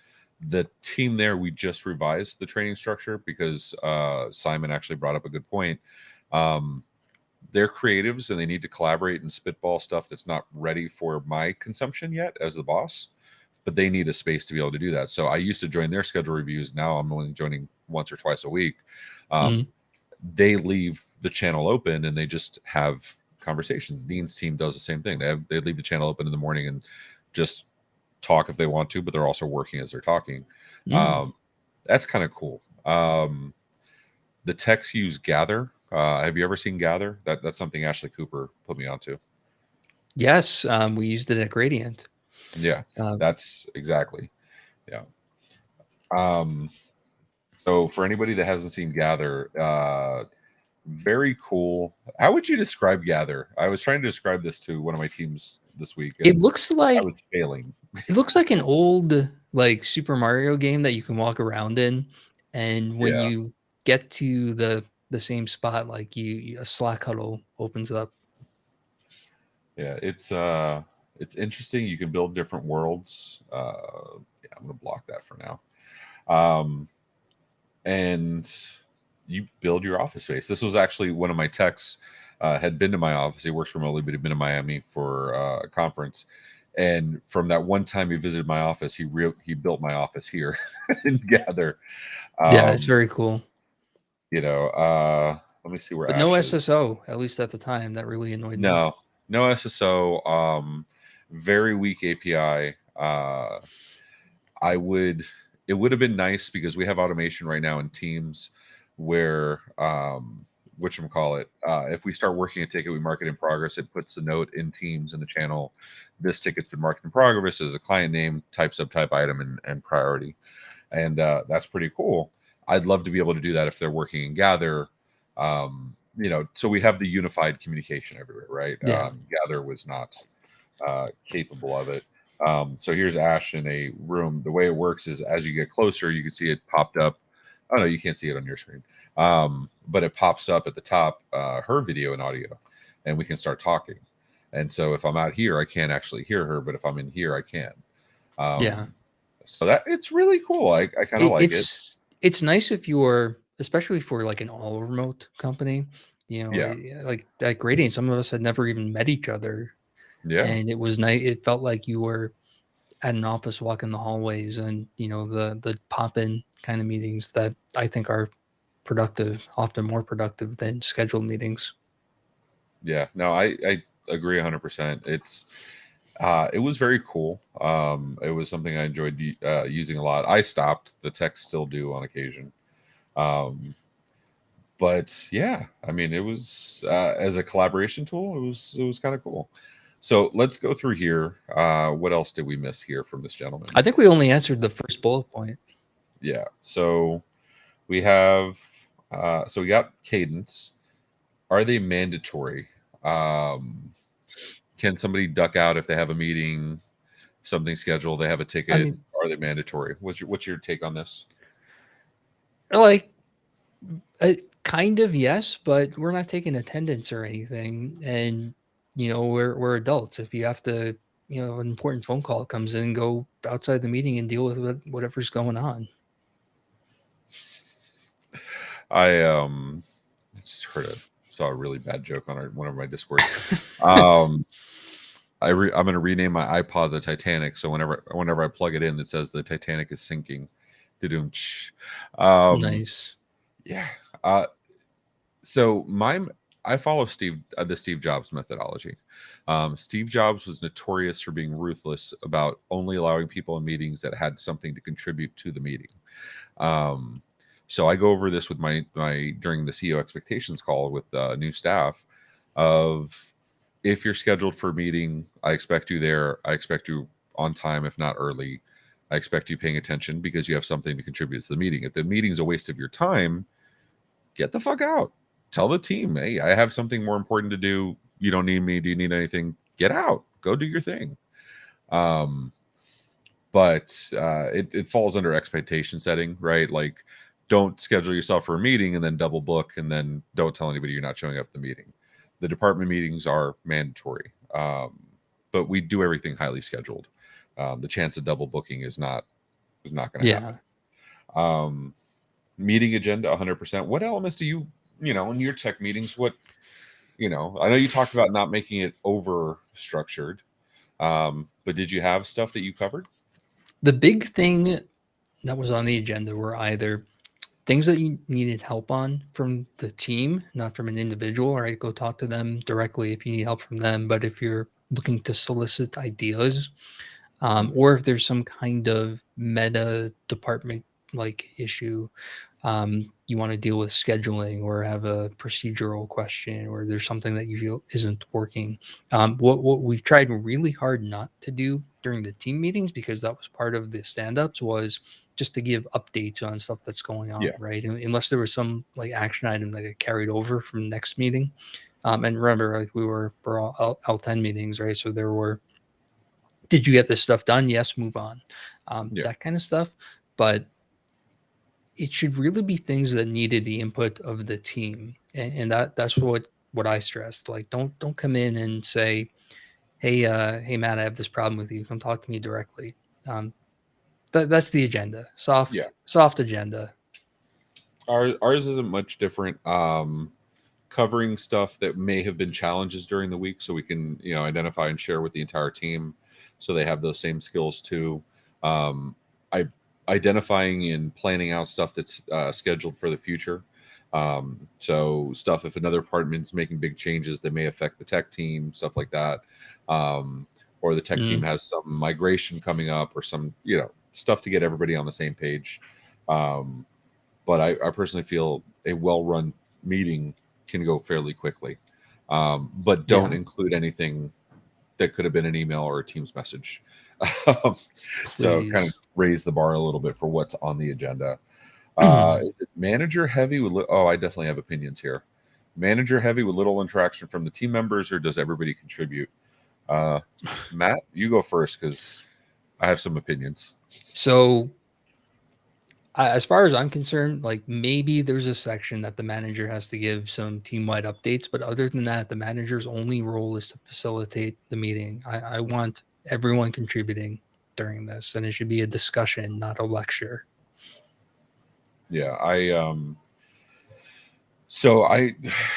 The team there, we just revised the training structure because Simon actually brought up a good point. Um, they're creatives and they need to collaborate and spitball stuff that's not ready for my consumption yet as the boss, but they need a space to be able to do that. So I used to join their schedule reviews. Now I'm only joining once or twice a week. Mhm. They leave the channel open and they just have conversations. Dean's team does the same thing. They leave the channel open in the morning and just talk if they want to, but they're also working as they're talking. Mm. Um, that's kind of cool. The techs use Gather. Have you ever seen Gather? That's something Ashley Cooper put me onto. Yes, we used it at Gradient. Yeah, Uh, that's exactly. Yeah. Um, so for anybody that hasn't seen Gather, very cool. How would you describe Gather? I was trying to describe this to one of my teams this week, it and looks I like was failing. it looks like an old like Super Mario game that you can walk around in, and when Yeah, you get to the same spot, like a Slack huddle opens up. yeah. It's interesting. You can build different worlds. Yeah, I'm gonna block that for now. Um, and you build your office space. This was actually one of my techs had been to my office. He works remotely, but he'd been to Miami for a conference. And from that one time he visited my office, he built my office here in Gather. Yeah, it's Um, very cool. let me see where But no Ashley. SSO, at least at the time. That really annoyed me. No, no SSO. Very weak API. I would it would have been nice because we have automation right now in Teams where whatchamacallit, if we start working a ticket, we mark it in progress, it puts the note in Teams in the channel. This ticket's been marked in progress as a client name, type, subtype, item, and priority. And that's pretty cool. I'd love to be able to do that if they're working in Gather. So we have the unified communication everywhere, right? Yeah. Gather was not capable of it. So here's Ash in a room. The way it works is as you get closer, you can see it popped up. Oh no, you can't see it on your screen, but it pops up at the top, her video and audio, and we can start talking. And so if I'm out here, I can't actually hear her, but if I'm in here, I can. Yeah. Um, so that it's really cool. I kind of It, like it. it's nice if you're, especially for like an all remote company, Yeah, like at Gradient, some of us had never even met each other. yeah, And it was nice. It felt like you were at an office walking the hallways, and the pop-in kind of meetings that I think are productive, often more productive than scheduled meetings. yeah. No, I agree 100%. It was very cool. It was something I enjoyed using a lot. I stopped. The techs still do on occasion. Um, but yeah, I mean, it was as a collaboration tool. It was kind of cool. So let's go through here. What else did we miss here from this gentleman? I think we only answered the first bullet point. Yeah. So we have. So we got cadence. Are they mandatory? Um, can somebody duck out if they have a meeting, something scheduled, they have a I ticket? mean, Are they mandatory? What's your take on this? like, kind of yes, but we're not taking attendance or anything, and we're adults. If you have to, an important phone call comes in, go outside the meeting and deal with whatever's going on. I just saw a really bad joke on one of my discords. Um, I'm going to rename my iPod the Titanic, so whenever I plug it in, it says the Titanic is sinking. Um, Nice. yeah. Uh, so my I follow the Steve Jobs methodology. Steve Jobs was notorious for being ruthless about only allowing people in meetings that had something to contribute to the meeting. Um, so I go over this with my during the CEO expectations call with new staff of, if you're scheduled for a meeting, I expect you there. I expect you on time, if not early. I expect you paying attention because you have something to contribute to the meeting. If the meeting's a waste of your time, get the fuck out. Tell the team, hey, I have something more important to do. You don't need me. Do you need anything? Get out. Go do your thing. Um, but it falls under expectation setting, right? Like, don't schedule yourself for a meeting and then double book and then don't tell anybody you're not showing up at the meeting. The department meetings are mandatory, but we do everything highly scheduled. The chance of double booking is not going to Yeah. happen. Um, Meeting agenda 100%. What elements do you, in your tech meetings, what, I know you talked about not making it over structured, but did you have stuff that you covered? The big thing that was on the agenda were either things that you needed help on from the team, not from an individual, right? Go talk to them directly if you need help from them. But if you're looking to solicit ideas, Mm, or if there's some kind of meta department like issue, you want to deal with scheduling or have a procedural question, or there's something that you feel isn't working. What we tried really hard not to do during the team meetings, because that was part of the stand-ups, was just to give updates on stuff that's going on, yeah, right? Unless there was some like action item that got carried over from next meeting. And remember, like we're all L10 meetings, right? So there were, did you get this stuff done? Yes, move on. yeah, That kind of stuff. But it should really be things that needed the input of the team. And that's what I stressed. Like, don't come in and say, hey Matt, I have this problem with you. Come talk to me directly. Um, that's the agenda. yeah. Soft agenda. Ours isn't much different. Covering stuff that may have been challenges during the week, so we can, identify and share with the entire team, so they have those same skills too. I Identifying and planning out stuff that's scheduled for the future. So stuff, if another department's making big changes that may affect the tech team, stuff like that, or the tech team Mm, has some migration coming up, or some, stuff to get everybody on the same page. Um, but I personally feel a well-run meeting can go fairly quickly. But don't yeah, include anything that could have been an email or a Teams message. Um, so kind of please. raise the bar a little bit for what's on the agenda. Mm. Is it manager heavy with I definitely have opinions here. Manager heavy with little interaction from the team members, or does everybody contribute? Uh, Matt, you go first because I have some opinions. So as far as I'm concerned, like maybe there's a section that the manager has to give some team wide updates, but other than that, the manager's only role is to facilitate the meeting. I want everyone contributing during this, and it should be a discussion, not a lecture. Yeah, so I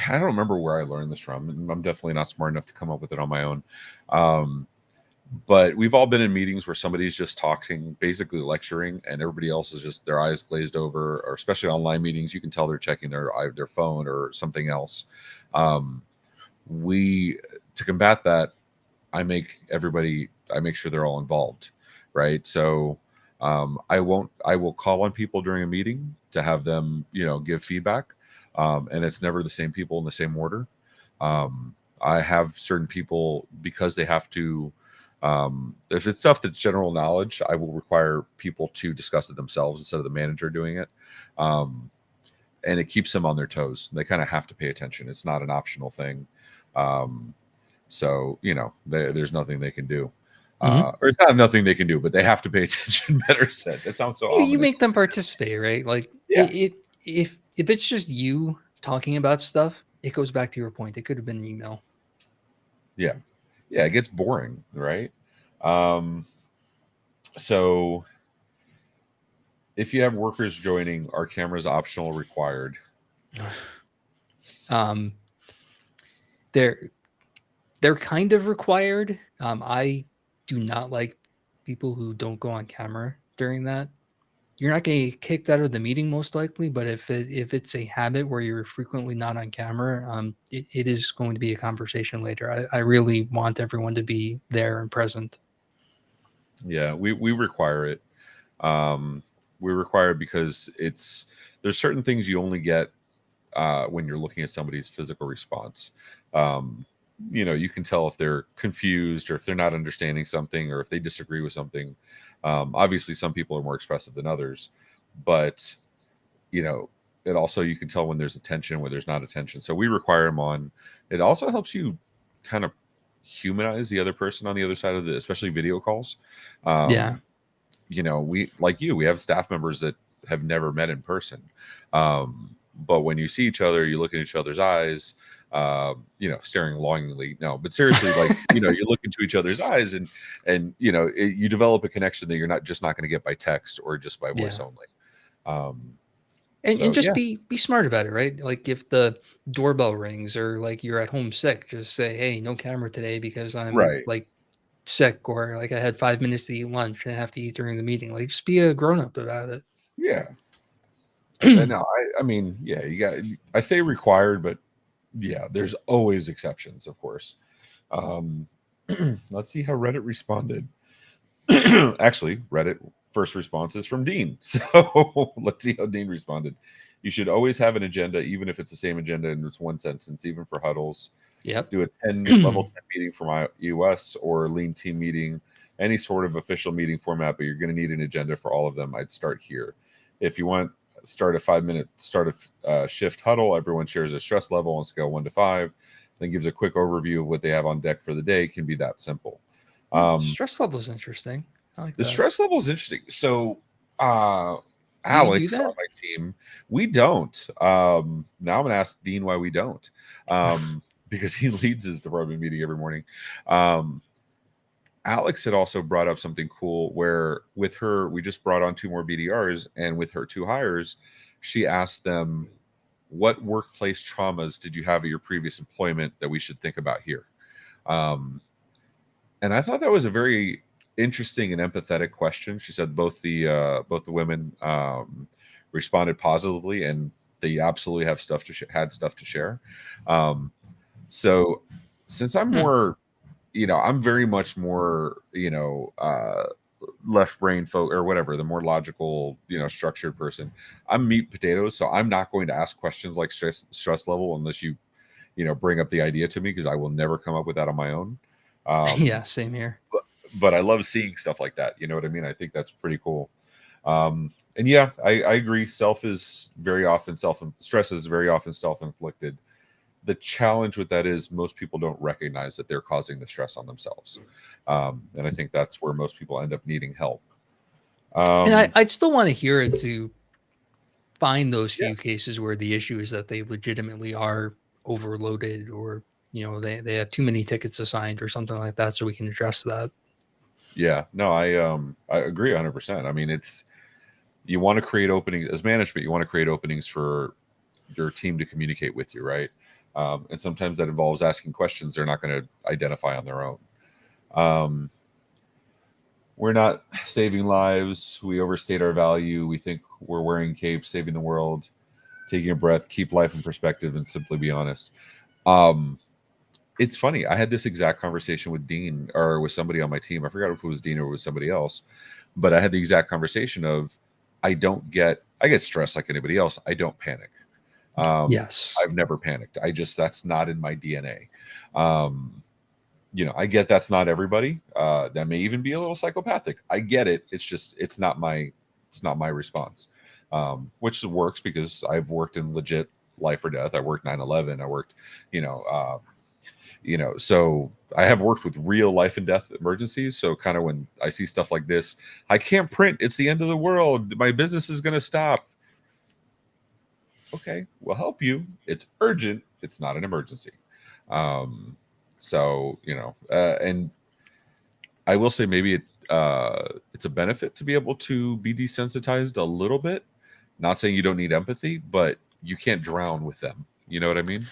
don't remember where I learned this from, and I'm definitely not smart enough to come up with it on my own. Um, but we've all been in meetings where somebody's just talking, basically lecturing, and everybody else is just their eyes glazed over. Or especially online meetings, you can tell they're checking their phone or something else. Um, we To combat that, I make sure they're all involved, right? So I will call on people during a meeting to have them, give feedback. And it's never the same people in the same order. I have certain people, because they have to, if it's stuff that's general knowledge, I will require people to discuss it themselves instead of the manager doing it. Um, and it keeps them on their toes. They kind of have to pay attention. It's not an optional thing. Um, so, there's nothing they can do. Hmm. Or it's not nothing they can do, but they have to pay attention. Better said. That sounds so You make ominous. them participate, right? Like Yeah. if it's just you talking about stuff, it goes back to your point. It could have been an email. Yeah. Yeah. It gets boring, right? Um, so if you have workers joining, are cameras optional or required? um, they're they're kind of required. I do not like people who don't go on camera during that. you're not going to get kicked out of the meeting most likely, but if it's a habit where you're frequently not on camera, it is going to be a conversation later. I really want everyone to be there and present. Yeah, we require it. Um, we require it because there's certain things you only get when you're looking at somebody's physical response. Um, you can tell if they're confused or if they're not understanding something or if they disagree with something. Obviously, some people are more expressive than others, but you know, it also you can tell when there's attention, when there's not attention. So we require them on. It also helps you kind of humanize the other person on the other side of the, especially video calls. Yeah. Um, we like you, we have staff members that have never met in person. But when you see each other, you look in each other's eyes, staring longingly. No, but seriously, like, you look into each other's eyes and you develop a connection that you're not going to get by text or just by voice Yeah. only. Um, And so just yeah, be smart about it, right? Like if the doorbell rings or like you're at home sick, just say, "Hey, no camera today because I'm right. like sick or like I had 5 minutes to eat lunch and I have to eat during the meeting." Like just be a grown up about Yeah. it. No, I mean, yeah, I say required, but yeah, there's always exceptions, of course. Um, let's see how Reddit responded. Actually, Reddit first response is from Dean. So let's see how Dean responded. You should always have an agenda, even if it's the same agenda and it's one sentence, even for huddles. Yep. Do a 10 level 10 meeting for my US or lean team meeting, any sort of official meeting format, but you're going to need an agenda for all of them. I'd start here. If you want, start a 5-minute start of shift huddle. Everyone shares a stress level on scale 1 to 5, then gives a quick overview of what they have on deck for the day. It can be that simple. Um, Stress level is interesting. I like the that. stress level is interesting. So, Do you do Alex on that? my team, we don't. Now I'm going to ask Dean why we don't, because he leads his department meeting every morning. Um, Alex had also brought up something cool where with her, we just brought on 2 more BDRs, and with her 2 hires, she asked them, "What workplace traumas did you have at your previous employment that we should think about here?" Um, and I thought that was a very interesting and empathetic question. She said both the women responded positively, and they absolutely have stuff to had stuff to share. Um, so since I'm Hmm. more, I'm very much more, left brain folk or whatever, the more logical, structured person. I'm meat potatoes, so I'm not going to ask questions like stress level unless you bring up the idea to me because I will never come up with that on my own. Yeah, Um, same here. but I love seeing stuff like that. You know what I mean? I think that's pretty cool. And yeah, I agree. Stress is very often self-inflicted. The challenge with that is most people don't recognize that they're causing the stress on themselves. And I think that's where most people end up needing help. And Um, I'd still want to hear it to find those yeah, few cases where the issue is that they legitimately are overloaded or they have too many tickets assigned or something like that so we can address that. yeah, no, I agree 100%. I mean, you want to create openings as management. You want to create openings for your team to communicate with you, right? And sometimes that involves asking questions they're not going to identify on their own. Um, we're not saving lives. We overstate our value. We think we're wearing capes, saving the world, taking a breath, keep life in perspective, and simply be honest. Um, it's funny. I had this exact conversation with Dean or with somebody on my team. I forgot if it was Dean or it was somebody else, but I had the exact conversation of I get stressed like anybody else. I don't panic. Yes. I've never panicked. that's not in my DNA. I get that's not everybody. That may even be a little psychopathic. I get it. It's just it's not my response. Which works because I've worked in legit life or death. I worked 9/11. I worked, you know, uh, so I have worked with real life and death emergencies. So kind of when I see stuff like this, I can't print. It's the end of the world. My business is going to stop. Okay, we'll help you. It's urgent. It's not an emergency. Um, and I will say maybe it's a benefit to be able to be desensitized a little bit. Not saying you don't need empathy, but you can't drown with them. You know what I mean?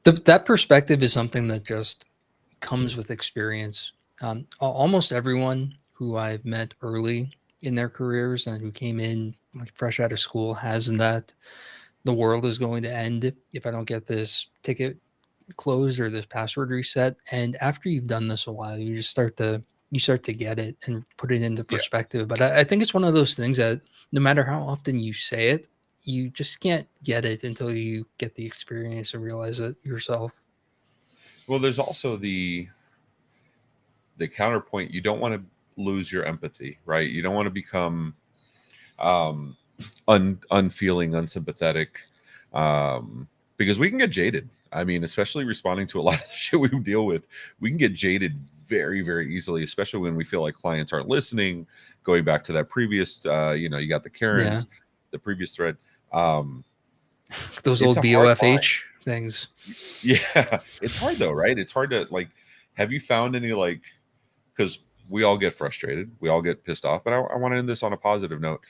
That perspective is something that just comes with experience. Almost everyone who I've met early in their careers and who came in like fresh out of school has, in that the world is going to end if I don't get this ticket closed or this password reset. And after you've done this a while, you start to get it and put it into Yeah. perspective. But I think it's one of those things that no matter how often you say it, you just can't get it until you get the experience and realize it yourself. Well, there's also the counterpoint. You don't want to lose your empathy, right? You don't want to become um, unfeeling, unsympathetic, because we can get jaded. I mean, especially responding to a lot of the shit we deal with, we can get jaded very, very easily, especially when we feel like clients aren't listening. Going back to that previous, you got the Yeah. Karens, the previous thread. Um, Those it's old a hard line. BOFH things. Yeah, it's hard though, right? It's hard to like. Have you found any like? Because we all get frustrated, we all get pissed off. But I want to end this on a positive note.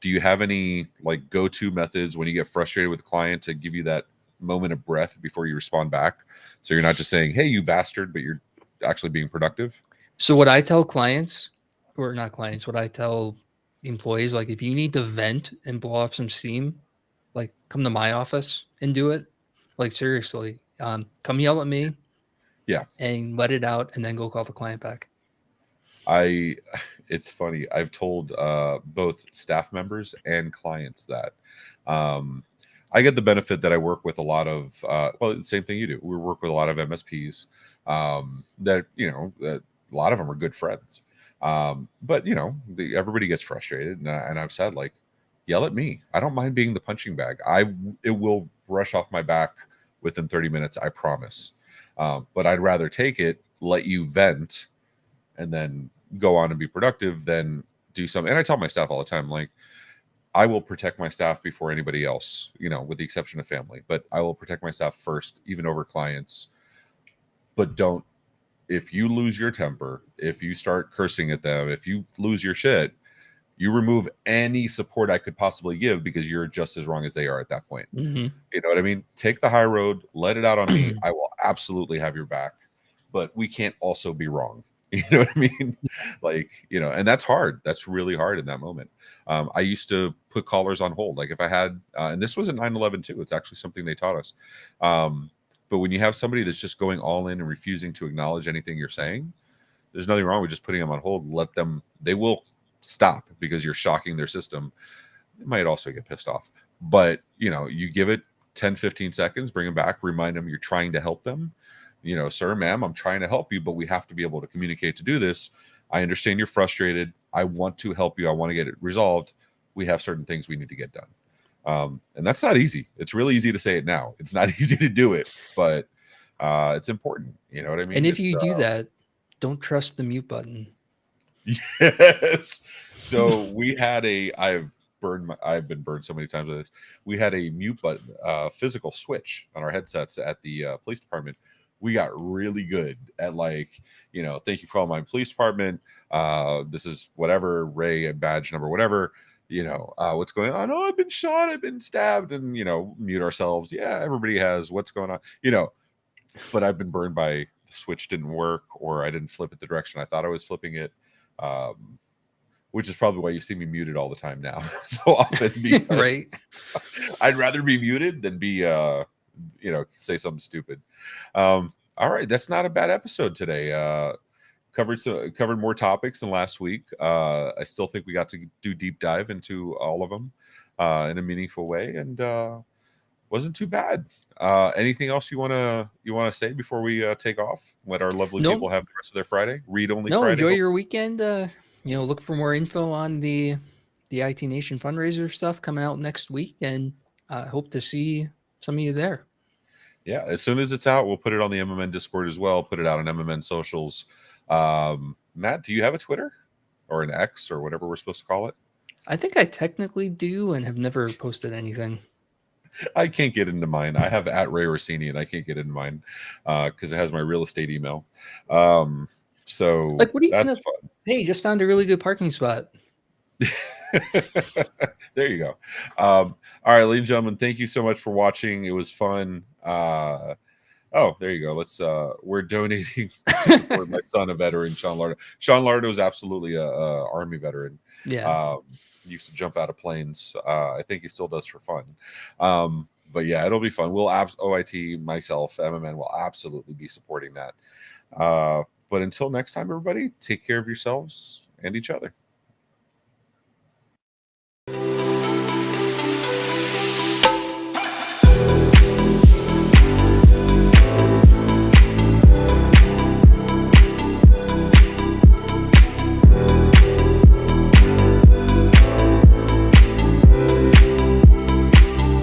Do you have any like go-to methods when you get frustrated with a client to give you that moment of breath before you respond back? So you're not just saying, "Hey, you bastard," but you're actually being productive. So what I tell clients, or not clients, what I tell employees, like if you need to vent and blow off some steam, like come to my office and do it. Like seriously, come yell at me Yeah, and let it out, and then go call the client back. I. It's funny. I've told both staff members and clients that. Um, I get the benefit that I work with a lot of, well, the same thing you do. We work with a lot of MSPs that, that a lot of them are good friends. But, everybody gets frustrated. And I've said, like, yell at me. I don't mind being the punching bag. It will rush off my back within 30 minutes, I promise. But I'd rather take it, let you vent, and then go on and be productive than do something. And I tell my staff all the time, like, I will protect my staff before anybody else, with the exception of family, but I will protect my staff first, even over clients. But don't, if you lose your temper, if you start cursing at them, if you lose your shit, you remove any support I could possibly give because you're just as wrong as they are at that point. Hmm. You know what I mean? Take the high road, let it out on me. I will absolutely have your back, but we can't also be wrong. You know what I mean? Like, and that's hard. That's really hard in that moment. I used to put callers on hold. Like if I had, and this was at 9/11 too, it's actually something they taught us. But when you have somebody that's just going all in and refusing to acknowledge anything you're saying, there's nothing wrong with just putting them on hold. Let them, they will stop because you're shocking their system. They might also get pissed off, but you give it 10, 15 seconds, bring them back, remind them you're trying to help them. Sir, ma'am, I'm trying to help you, but we have to be able to communicate to do this. I understand you're frustrated. I want to help you. I want to get it resolved. We have certain things we need to get done. And that's not easy. It's really easy to say it now. It's not easy to do it, but it's important. You know what I And mean? if It's you do that, don't trust the mute button. yes. So we had I've been burned so many times with this. We had a mute button, physical switch on our headsets at the police department. We got really good at like, thank you for all my police department. This is whatever, Ray, badge number, whatever, what's going on? Oh, I've been shot, I've been stabbed, and mute ourselves. Yeah, everybody has what's going on, but I've been burned by the switch didn't work or I didn't flip it the direction I thought I was flipping it. Um, which is probably why you see me muted all the time now so often because Right? I'd rather be muted than be say something stupid. All right, that's not a bad episode today. Covered more topics than last week. I still think we got to do deep dive into all of them in a meaningful way, and wasn't too bad. Anything else you wanna say before we take off? Let our lovely No, people have the rest of their Friday. Read only no. Friday. Enjoy Hope. your weekend. Look for more info on the IT Nation fundraiser stuff coming out next week, and hope to see some of you there. Yeah, as soon as it's out, we'll put it on the MMN Discord as well. Put it out on MMN socials. Matt, do you have a Twitter or an X or whatever we're supposed to call it? I think I technically do, and have never posted anything. I can't get into mine. I have at Ray Orsini, and I can't get into mine because it has my real estate email. So Like, what are you that's gonna? Hey, just found a really good parking spot. fun. There you go. All right, ladies and gentlemen, thank you so much for watching. It was fun. Oh, there you go. We're donating to support my son, a veteran, Sean Lardo. Sean Lardo is absolutely a Army veteran. Yeah. Um, used to jump out of planes. I think he still does for fun. But yeah, it'll be fun. We'll OIT, myself, MMN will absolutely be supporting that. But until next time, everybody, take care of yourselves and each other.